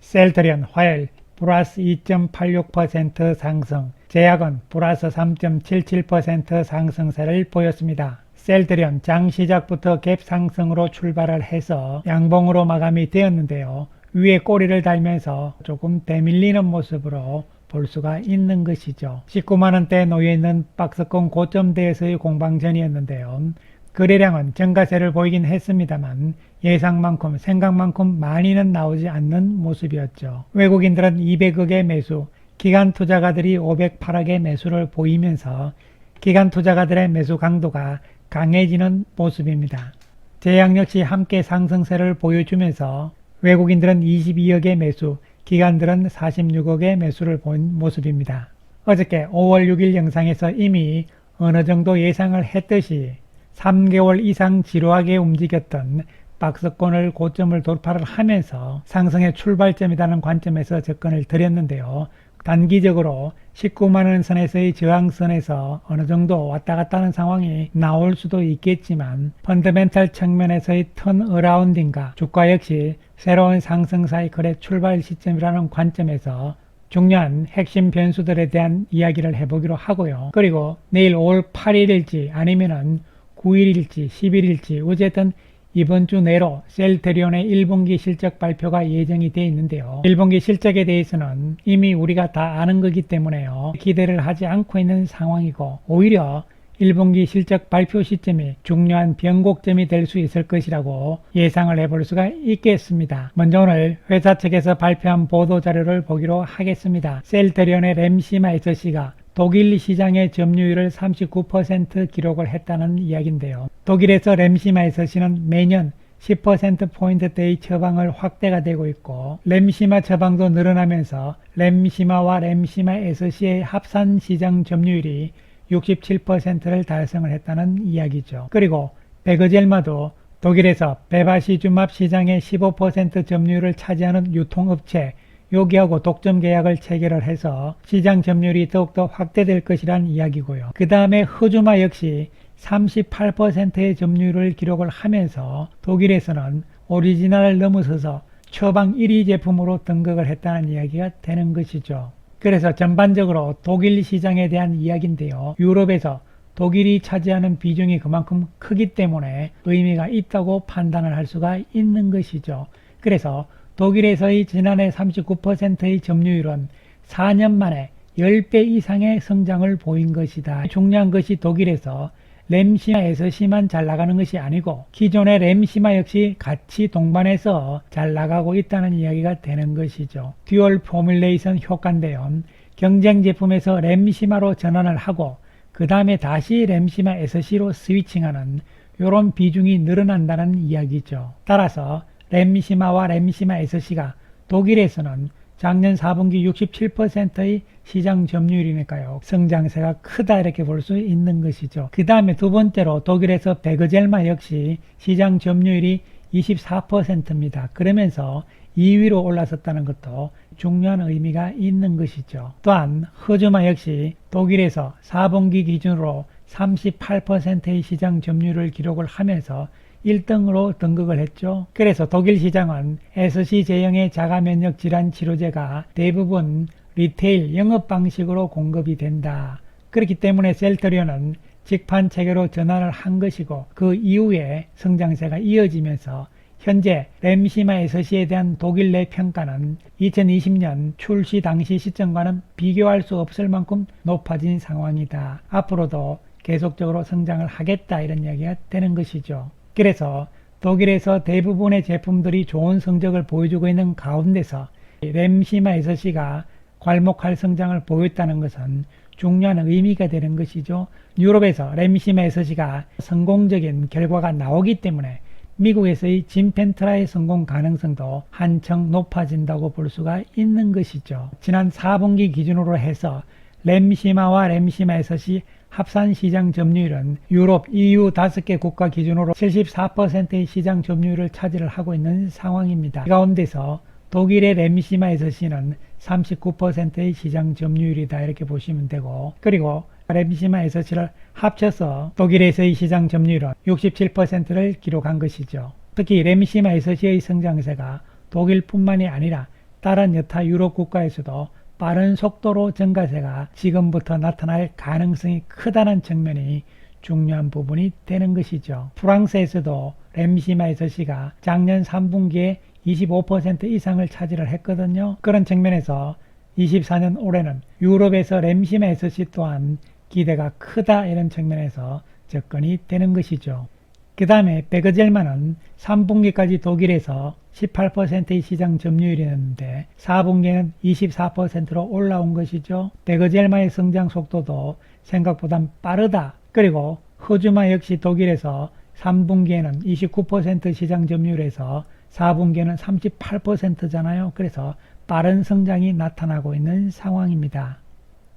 셀트리온 화요일 플러스 2.86% 상승, 제약은 플러스 3.77% 상승세를 보였습니다. 셀트리온 장 시작부터 갭 상승으로 출발을 해서 양봉으로 마감이 되었는데요. 위에 꼬리를 달면서 조금 대밀리는 모습으로 볼 수가 있는 것이죠. 19만원대에 놓여있는 박스권 고점대에서의 공방전이었는데요. 거래량은 증가세를 보이긴 했습니다만 예상만큼 생각만큼 많이는 나오지 않는 모습이었죠. 외국인들은 200억의 매수, 기관 투자가들이 508억의 매수를 보이면서 기관 투자가들의 매수 강도가 강해지는 모습입니다. 제약 역시 함께 상승세를 보여주면서 외국인들은 22억의 매수, 기관들은 46억의 매수를 본 모습입니다. 어저께 5월 6일 영상에서 이미 어느 정도 예상을 했듯이 3개월 이상 지루하게 움직였던 박스권을 고점을 돌파를 하면서 상승의 출발점이라는 관점에서 접근을 드렸는데요. 단기적으로 19만원 선에서의 저항선에서 어느 정도 왔다 갔다 하는 상황이 나올 수도 있겠지만 펀더멘탈 측면에서의 턴어라운딩과 주가 역시 새로운 상승 사이클의 출발 시점이라는 관점에서 중요한 핵심 변수들에 대한 이야기를 해보기로 하고요. 그리고 내일 5월 8일일지 아니면은 9일일지 10일일지 어쨌든 이번 주 내로 셀트리온의 1분기 실적 발표가 예정이 되어 있는데요. 1분기 실적에 대해서는 이미 우리가 다 아는 거기 때문에요. 기대를 하지 않고 있는 상황이고 오히려 1분기 실적 발표 시점이 중요한 변곡점이 될 수 있을 것이라고 예상을 해볼 수가 있겠습니다. 먼저 오늘 회사 측에서 발표한 보도자료를 보기로 하겠습니다. 셀트리온의 램시마 SC가 독일 시장의 점유율을 39% 기록을 했다는 이야기인데요. 독일에서 램시마 SC는 매년 10%포인트대의 처방을 확대가 되고 있고 램시마 처방도 늘어나면서 램시마와 램시마 SC의 합산 시장 점유율이 67%를 달성을 했다는 이야기죠. 그리고 베거젤마도 독일에서 베바시주맙 시장의 15% 점유율을 차지하는 유통업체 여기하고 독점 계약을 체결을 해서 시장 점유율이 더욱더 확대될 것이란 이야기고요. 그 다음에 흐주마 역시 38%의 점유율을 기록을 하면서 독일에서는 오리지널을 넘어서서 처방 1위 제품으로 등극을 했다는 이야기가 되는 것이죠. 그래서 전반적으로 독일 시장에 대한 이야기인데요. 유럽에서 독일이 차지하는 비중이 그만큼 크기 때문에 의미가 있다고 판단을 할 수가 있는 것이죠. 그래서 독일에서의 지난해 39%의 점유율은 4년 만에 10배 이상의 성장을 보인 것이다. 중요한 것이 독일에서 램시마 SC만 잘 나가는 것이 아니고 기존의 램시마 역시 같이 동반해서 잘 나가고 있다는 이야기가 되는 것이죠. 듀얼 포뮬레이션 효과인데요. 경쟁 제품에서 램시마로 전환을 하고 그 다음에 다시 램시마 SC로 스위칭하는 이런 비중이 늘어난다는 이야기죠. 따라서 램시마와 램시마 SC가 독일에서는 작년 4분기 67%의 시장 점유율이니까요. 성장세가 크다 이렇게 볼 수 있는 것이죠. 그 다음에 두 번째로 독일에서 베거젤마 역시 시장 점유율이 24%입니다. 그러면서 2위로 올라섰다는 것도 중요한 의미가 있는 것이죠. 또한 흐주마 역시 독일에서 4분기 기준으로 38%의 시장 점유율을 기록을 하면서 1등으로 등극을 했죠. 그래서 독일 시장은 SC 제형의 자가면역 질환 치료제가 대부분 리테일 영업 방식으로 공급이 된다. 그렇기 때문에 셀트리온은 직판 체계로 전환을 한 것이고 그 이후에 성장세가 이어지면서 현재 램시마 SC에 대한 독일 내 평가는 2020년 출시 당시 시점과는 비교할 수 없을 만큼 높아진 상황이다. 앞으로도 계속적으로 성장을 하겠다 이런 이야기가 되는 것이죠. 그래서 독일에서 대부분의 제품들이 좋은 성적을 보여주고 있는 가운데서 램시마 SC가 괄목할 성장을 보였다는 것은 중요한 의미가 되는 것이죠. 유럽에서 램시마 SC가 성공적인 결과가 나오기 때문에 미국에서의 진펜트라의 성공 가능성도 한층 높아진다고 볼 수가 있는 것이죠. 지난 4분기 기준으로 해서 램시마와 램시마 SC 합산 시장 점유율은 유럽, EU 5개 국가 기준으로 74%의 시장 점유율을 차지를 하고 있는 상황입니다. 이 가운데서 독일의 램시마 SC는 39%의 시장 점유율이다 이렇게 보시면 되고 그리고 램시마 SC를 합쳐서 독일에서의 시장 점유율은 67%를 기록한 것이죠. 특히 램시마 SC의 성장세가 독일뿐만이 아니라 다른 여타 유럽 국가에서도 빠른 속도로 증가세가 지금부터 나타날 가능성이 크다는 측면이 중요한 부분이 되는 것이죠. 프랑스에서도 렘시마 SC가 작년 3분기에 25% 이상을 차지를 했거든요. 그런 측면에서 24년 올해는 유럽에서 렘시마 SC 또한 기대가 크다 이런 측면에서 접근이 되는 것이죠. 그 다음에 베그젤마는 3분기까지 독일에서 18%의 시장 점유율이었는데 4분기에는 24%로 올라온 것이죠. 베그젤마의 성장 속도도 생각보다 빠르다. 그리고 허즈마 역시 독일에서 3분기에는 29% 시장 점유율에서 4분기에는 38%잖아요. 그래서 빠른 성장이 나타나고 있는 상황입니다.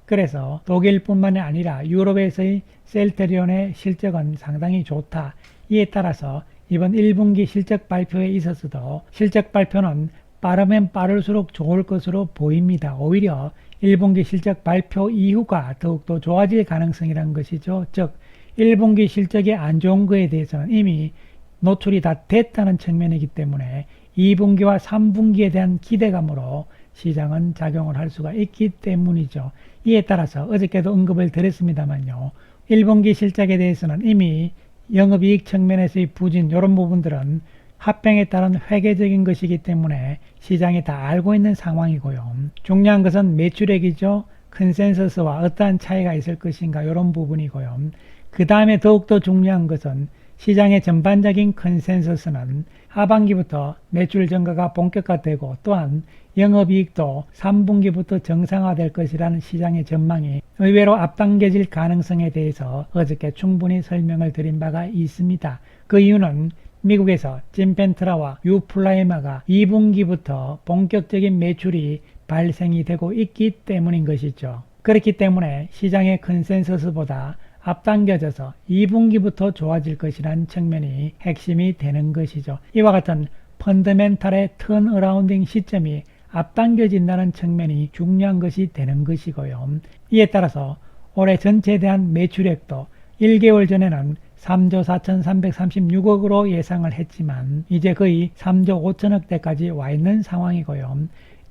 그래서 독일뿐만이 아니라 유럽에서의 셀트리온의 실적은 상당히 좋다. 이에 따라서 이번 1분기 실적 발표에 있어서도 실적 발표는 빠르면 빠를수록 좋을 것으로 보입니다. 오히려 1분기 실적 발표 이후가 더욱더 좋아질 가능성이라는 것이죠. 즉 1분기 실적이 안 좋은 것에 대해서는 이미 노출이 다 됐다는 측면이기 때문에 2분기와 3분기에 대한 기대감으로 시장은 작용을 할 수가 있기 때문이죠. 이에 따라서 어저께도 언급을 드렸습니다만요. 1분기 실적에 대해서는 이미 영업이익 측면에서의 부진 이런 부분들은 합병에 따른 회계적인 것이기 때문에 시장이 다 알고 있는 상황이고요. 중요한 것은 매출액이죠. 컨센서스와 어떠한 차이가 있을 것인가 이런 부분이고요. 그 다음에 더욱더 중요한 것은 시장의 전반적인 컨센서스는 하반기부터 매출 증가가 본격화되고 또한 영업이익도 3분기부터 정상화될 것이라는 시장의 전망이 의외로 앞당겨질 가능성에 대해서 어저께 충분히 설명을 드린 바가 있습니다. 그 이유는 미국에서 진펜트라와 유플라이마가 2분기부터 본격적인 매출이 발생이 되고 있기 때문인 것이죠. 그렇기 때문에 시장의 컨센서스보다 앞당겨져서 2분기부터 좋아질 것이라는 측면이 핵심이 되는 것이죠. 이와 같은 펀더멘탈의 턴어라운딩 시점이 앞당겨진다는 측면이 중요한 것이 되는 것이고요. 이에 따라서 올해 전체에 대한 매출액도 1개월 전에는 3조 4,336억으로 예상을 했지만 이제 거의 3조 5천억대까지 와 있는 상황이고요.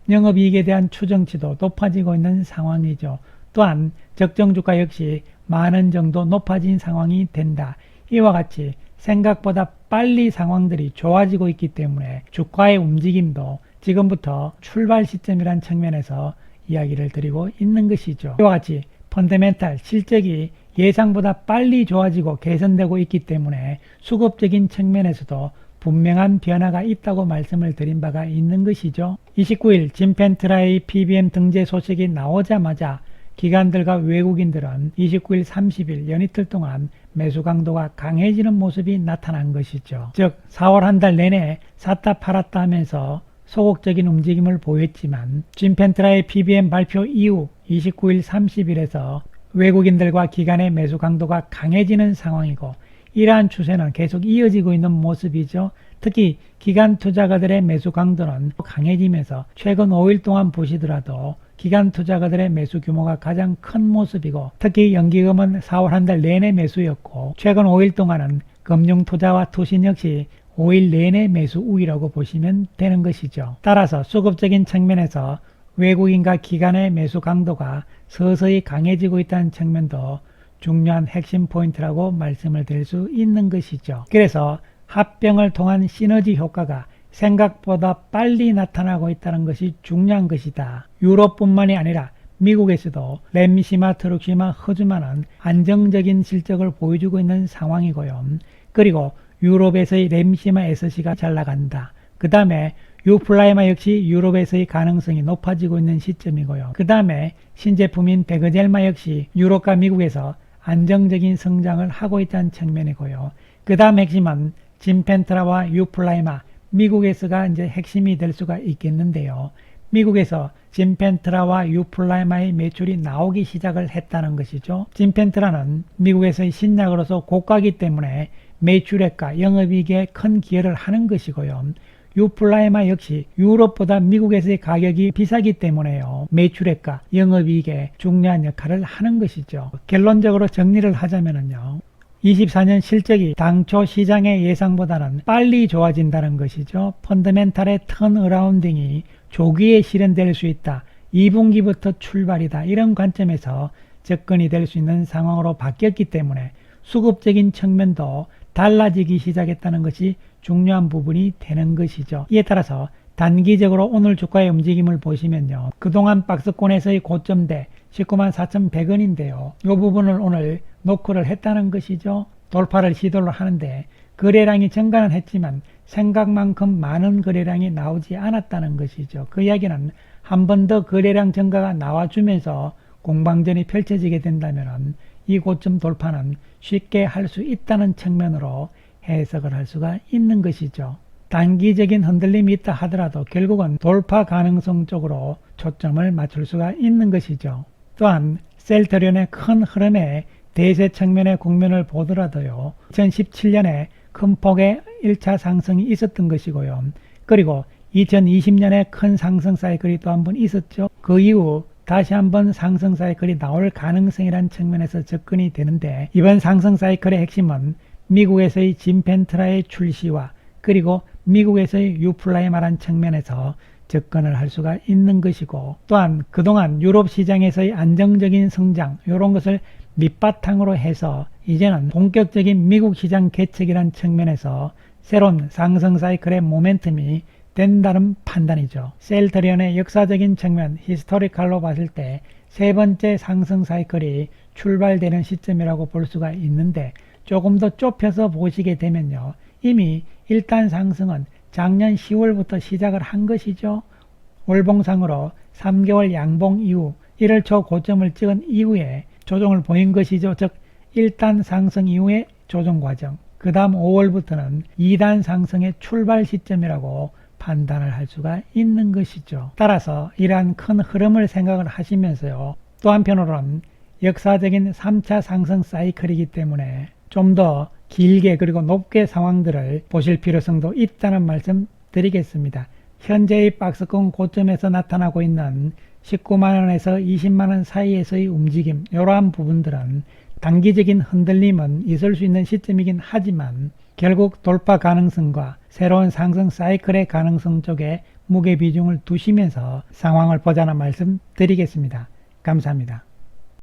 영업이익에 대한 추정치도 높아지고 있는 상황이죠. 또한 적정주가 역시 만원 정도 높아진 상황이 된다. 이와 같이 생각보다 빨리 상황들이 좋아지고 있기 때문에 주가의 움직임도 지금부터 출발 시점이란 측면에서 이야기를 드리고 있는 것이죠. 이와 같이 펀더멘탈 실적이 예상보다 빨리 좋아지고 개선되고 있기 때문에 수급적인 측면에서도 분명한 변화가 있다고 말씀을 드린 바가 있는 것이죠. 29일 진펜트라의 PBM 등재 소식이 나오자마자 기관들과 외국인들은 29일 30일 연이틀 동안 매수 강도가 강해지는 모습이 나타난 것이죠. 즉 4월 한 달 내내 샀다 팔았다 하면서 소극적인 움직임을 보였지만 진펜트라의 PBM 발표 이후 29일 30일에서 외국인들과 기관의 매수 강도가 강해지는 상황이고 이러한 추세는 계속 이어지고 있는 모습이죠. 특히 기관 투자가들의 매수 강도는 강해지면서 최근 5일 동안 보시더라도 기관 투자가들의 매수 규모가 가장 큰 모습이고 특히 연기금은 4월 한 달 내내 매수였고 최근 5일 동안은 금융투자와 투신 역시 5일 내내 매수 우위라고 보시면 되는 것이죠. 따라서 수급적인 측면에서 외국인과 기관의 매수 강도가 서서히 강해지고 있다는 측면도 중요한 핵심 포인트라고 말씀을 드릴 수 있는 것이죠. 그래서 합병을 통한 시너지 효과가 생각보다 빨리 나타나고 있다는 것이 중요한 것이다. 유럽뿐만이 아니라 미국에서도 렘시마, 트룩시마, 허즈마는 안정적인 실적을 보여주고 있는 상황이고요. 그리고 유럽에서의 렘시마 SC가 잘 나간다. 그 다음에 유플라이마 역시 유럽에서의 가능성이 높아지고 있는 시점이고요. 그 다음에 신제품인 베그젤마 역시 유럽과 미국에서 안정적인 성장을 하고 있다는 측면이고요. 그 다음 핵심은 진펜트라와 유플라이마 미국에서가 이제 핵심이 될 수가 있겠는데요. 미국에서 진펜트라와 유플라이마의 매출이 나오기 시작을 했다는 것이죠. 진펜트라는 미국에서의 신약으로서 고가이기 때문에 매출액과 영업이익에 큰 기여를 하는 것이고요. 유플라이마 역시 유럽보다 미국에서의 가격이 비싸기 때문에요. 매출액과 영업이익에 중요한 역할을 하는 것이죠. 결론적으로 정리를 하자면요. 24년 실적이 당초 시장의 예상보다는 빨리 좋아진다는 것이죠. 펀더멘탈의 턴어라운딩이 조기에 실현될 수 있다. 2분기부터 출발이다. 이런 관점에서 접근이 될 수 있는 상황으로 바뀌었기 때문에 수급적인 측면도 달라지기 시작했다는 것이 중요한 부분이 되는 것이죠. 이에 따라서 단기적으로 오늘 주가의 움직임을 보시면요. 그동안 박스권에서의 고점대 194,100원인데요. 이 부분을 오늘 노크를 했다는 것이죠. 돌파를 시도를 하는데 거래량이 증가는 했지만 생각만큼 많은 거래량이 나오지 않았다는 것이죠. 그 이야기는 한 번 더 거래량 증가가 나와주면서 공방전이 펼쳐지게 된다면 이 고점 돌파는 쉽게 할 수 있다는 측면으로 해석을 할 수가 있는 것이죠. 단기적인 흔들림이 있다 하더라도 결국은 돌파 가능성 쪽으로 초점을 맞출 수가 있는 것이죠. 또한 셀트리온의 큰 흐름의 대세 측면의 국면을 보더라도요. 2017년에 큰 폭의 1차 상승이 있었던 것이고요. 그리고 2020년에 큰 상승 사이클이 또 한 번 있었죠. 그 이후 다시 한번 상승 사이클이 나올 가능성이라는 측면에서 접근이 되는데 이번 상승 사이클의 핵심은 미국에서의 짐펜트라의 출시와 그리고 미국에서의 유플라에 말한 측면에서 접근을 할 수가 있는 것이고 또한 그동안 유럽 시장에서의 안정적인 성장 이런 것을 밑바탕으로 해서 이제는 본격적인 미국 시장 개척이라는 측면에서 새로운 상승 사이클의 모멘텀이 된다는 판단이죠. 셀트리온의 역사적인 측면 히스토리컬로 봤을 때 세 번째 상승 사이클이 출발되는 시점이라고 볼 수가 있는데 조금 더 좁혀서 보시게 되면요. 이미 일단 상승은 작년 10월부터 시작을 한 것이죠. 월봉상으로 3개월 양봉 이후 1월 초 고점을 찍은 이후에 조정을 보인 것이죠. 즉 1단 상승 이후의 조정 과정. 그 다음 5월부터는 2단 상승의 출발 시점이라고 판단을 할 수가 있는 것이죠. 따라서 이러한 큰 흐름을 생각을 하시면서요. 또 한편으로는 역사적인 3차 상승 사이클이기 때문에 좀 더 길게 그리고 높게 상황들을 보실 필요성도 있다는 말씀 드리겠습니다. 현재의 박스권 고점에서 나타나고 있는 19만원에서 20만원 사이에서의 움직임 이러한 부분들은 단기적인 흔들림은 있을 수 있는 시점이긴 하지만 결국 돌파 가능성과 새로운 상승 사이클의 가능성 쪽에 무게 비중을 두시면서 상황을 보자는 말씀 드리겠습니다. 감사합니다.